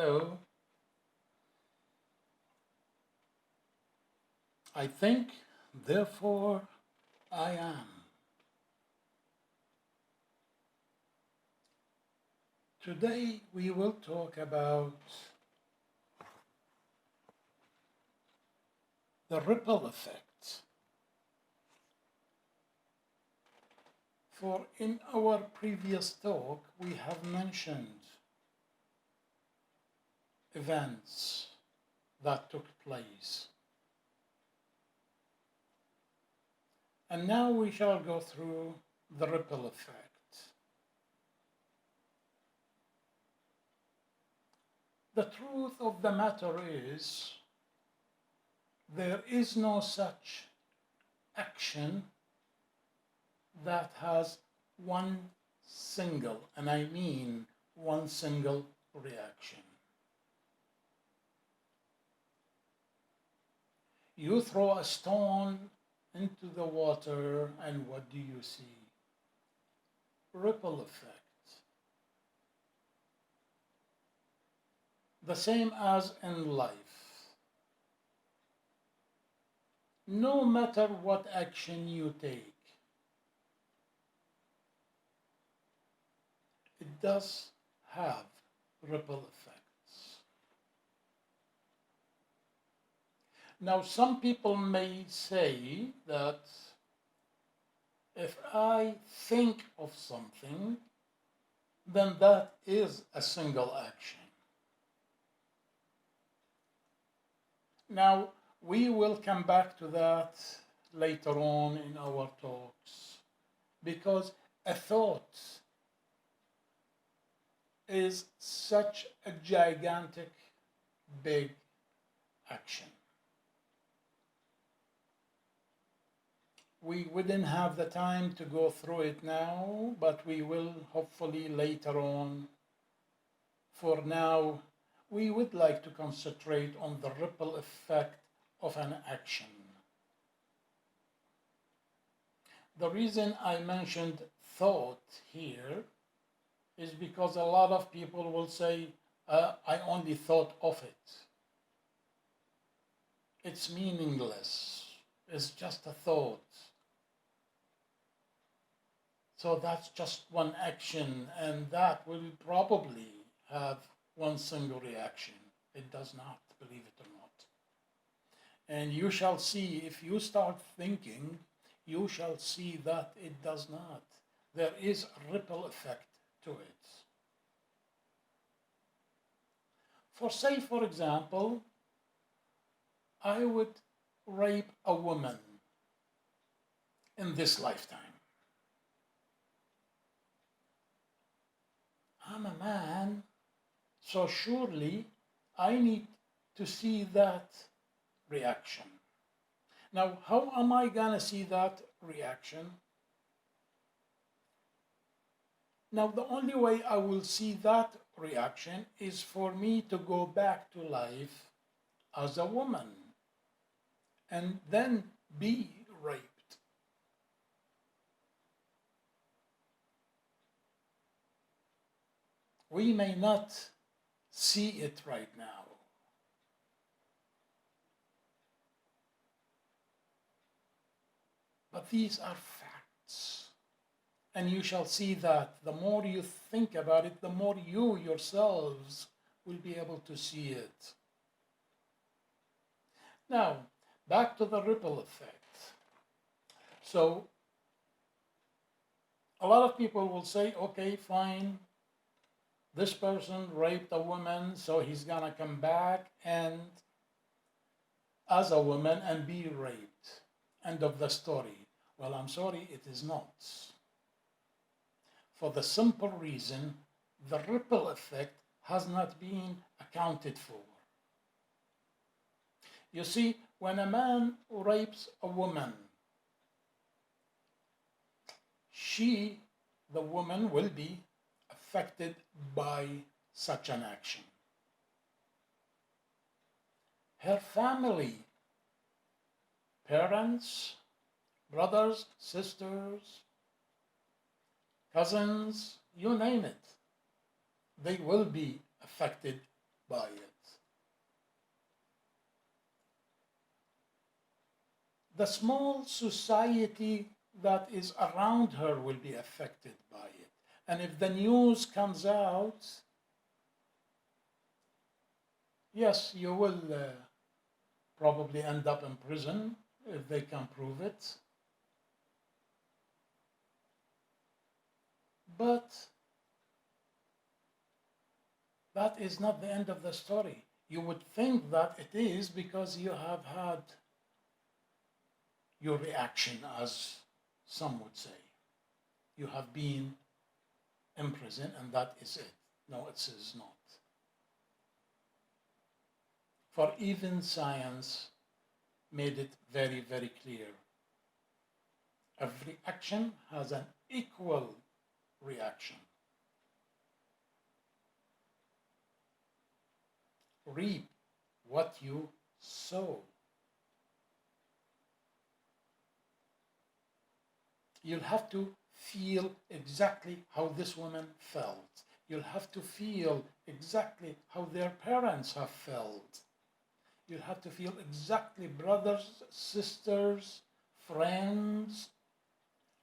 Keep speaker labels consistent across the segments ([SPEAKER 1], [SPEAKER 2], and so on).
[SPEAKER 1] Hello. I think, therefore I am. Today we will talk about the ripple effect. For in our previous talk, we have mentioned events that took place. And now we shall go through the ripple effect. The truth of the matter is, there is no such action that has one single, and I mean one single reaction. You throw a stone into the water, and what do you see? Ripple effect. The same as in life. No matter what action you take, it does have ripple effects. Now, some people may say that if I think of something, then that is a single action. Now, we will come back to that later on in our talks, because a thought is such a gigantic, big action. We wouldn't have the time to go through it now, but we will hopefully later on. For now, we would like to concentrate on the ripple effect of an action. The reason I mentioned thought here is because a lot of people will say, I only thought of it. It's meaningless. It's just a thought. So that's just one action, and that will probably have one single reaction. It does not, believe it or not. And you shall see, if you start thinking, you shall see that it does not. There is a ripple effect to it. For example, I would rape a woman in this lifetime. I'm a man, so surely I need to see that reaction. Now, how am I gonna see that reaction? Now, the only way I will see that reaction is for me to go back to life as a woman and then be raped. We may not see it right now. But these are facts. And you shall see that the more you think about it, the more you yourselves will be able to see it. Now, back to the ripple effect. So, a lot of people will say, okay, fine, this person raped a woman, so he's gonna come back and as a woman and be raped. End of the story. Well, I'm sorry, it is not. For the simple reason, the ripple effect has not been accounted for. You see, when a man rapes a woman, the woman, will be affected by such an action. Her family, parents, brothers, sisters, cousins, you name it, they will be affected by it. The small society that is around her will be affected by it. And if the news comes out, yes, you will probably end up in prison if they can prove it. But that is not the end of the story. You would think that it is because you have had your reaction, as some would say. You have been in prison and that is it. No, it is not. For even science made it very, very clear. Every action has an equal reaction. Reap what you sow. You'll have to feel exactly how this woman felt. You'll have to feel exactly how their parents have felt. You'll have to feel exactly brothers, sisters, friends,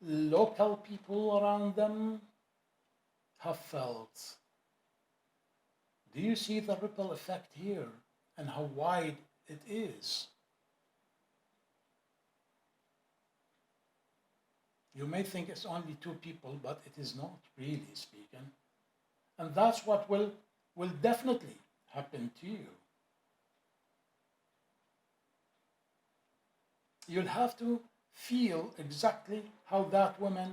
[SPEAKER 1] local people around them have felt. Do you see the ripple effect here and how wide it is? You may think it's only two people, but it is not, really speaking. And that's what will definitely happen to you. You'll have to feel exactly how that woman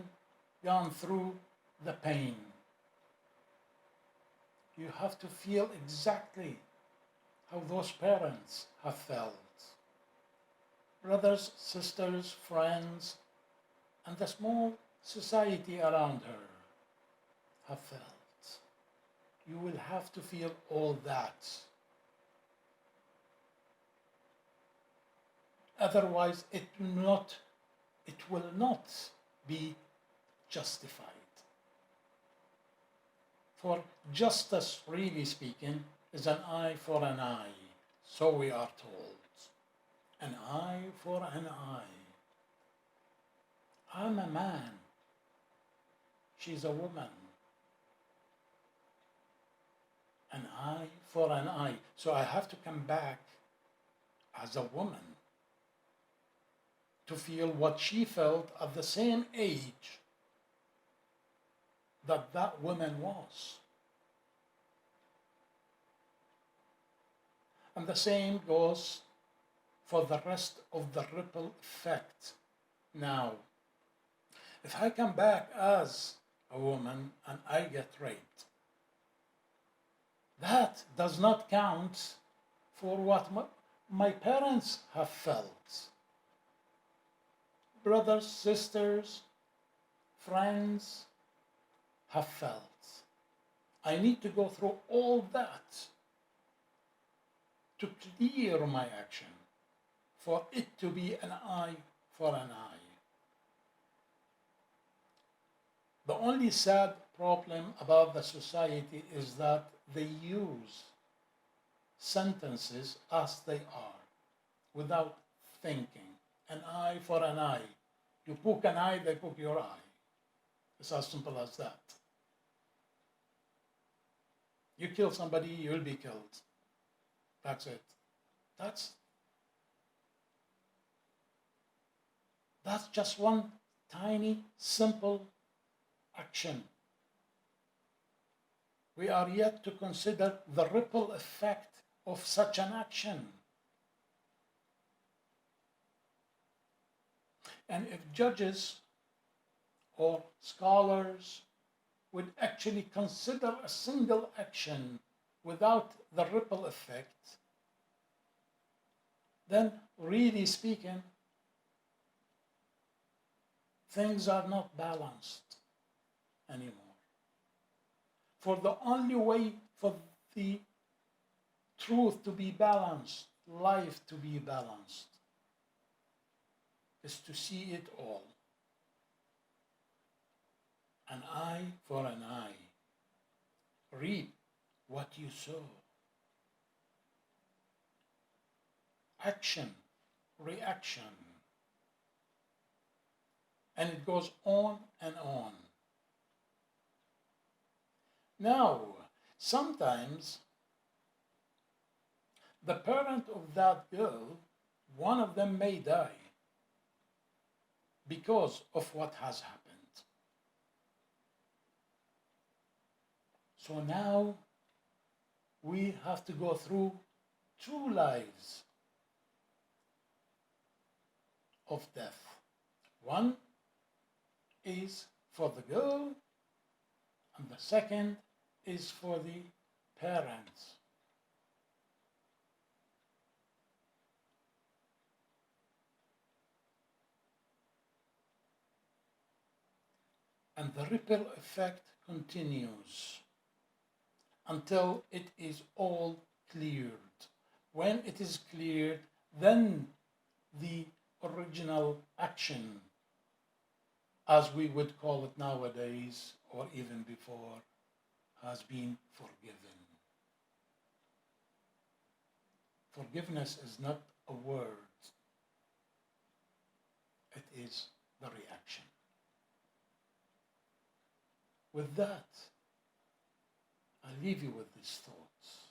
[SPEAKER 1] gone through the pain. You have to feel exactly how those parents have felt. Brothers, sisters, friends, and the small society around her have felt. You will have to feel all that. Otherwise, it will not be justified. For justice, really speaking, is an eye for an eye. So we are told. An eye for an eye. I'm a man. She's a woman. An eye for an eye. So I have to come back as a woman to feel what she felt at the same age that woman was. And the same goes for the rest of the ripple effect. Now, if I come back as a woman and I get raped, that does not count for what my parents have felt. Brothers, sisters, friends have felt. I need to go through all that to clear my action, for it to be an eye for an eye. The only sad problem about the society is that they use sentences as they are, without thinking. An eye for an eye. You poke an eye, they poke your eye. It's as simple as that. You kill somebody, you'll be killed. That's it. That's just one tiny, simple action. We are yet to consider the ripple effect of such an action. And if judges or scholars would actually consider a single action without the ripple effect, then really speaking, things are not balanced anymore. For the only way for the truth to be balanced, life to be balanced, is to see it all. An eye for an eye. Reap what you sow. action, reaction. And it goes on and on. Now, sometimes the parent of that girl, one of them may die because of what has happened. So now we have to go through 2 lives of death. One is for the girl, and the second is for the parents. And the ripple effect continues until it is all cleared. When it is cleared, then the original action, as we would call it nowadays, or even before, has been forgiven. Forgiveness is not a word, it is the reaction. With that, I leave you with these thoughts.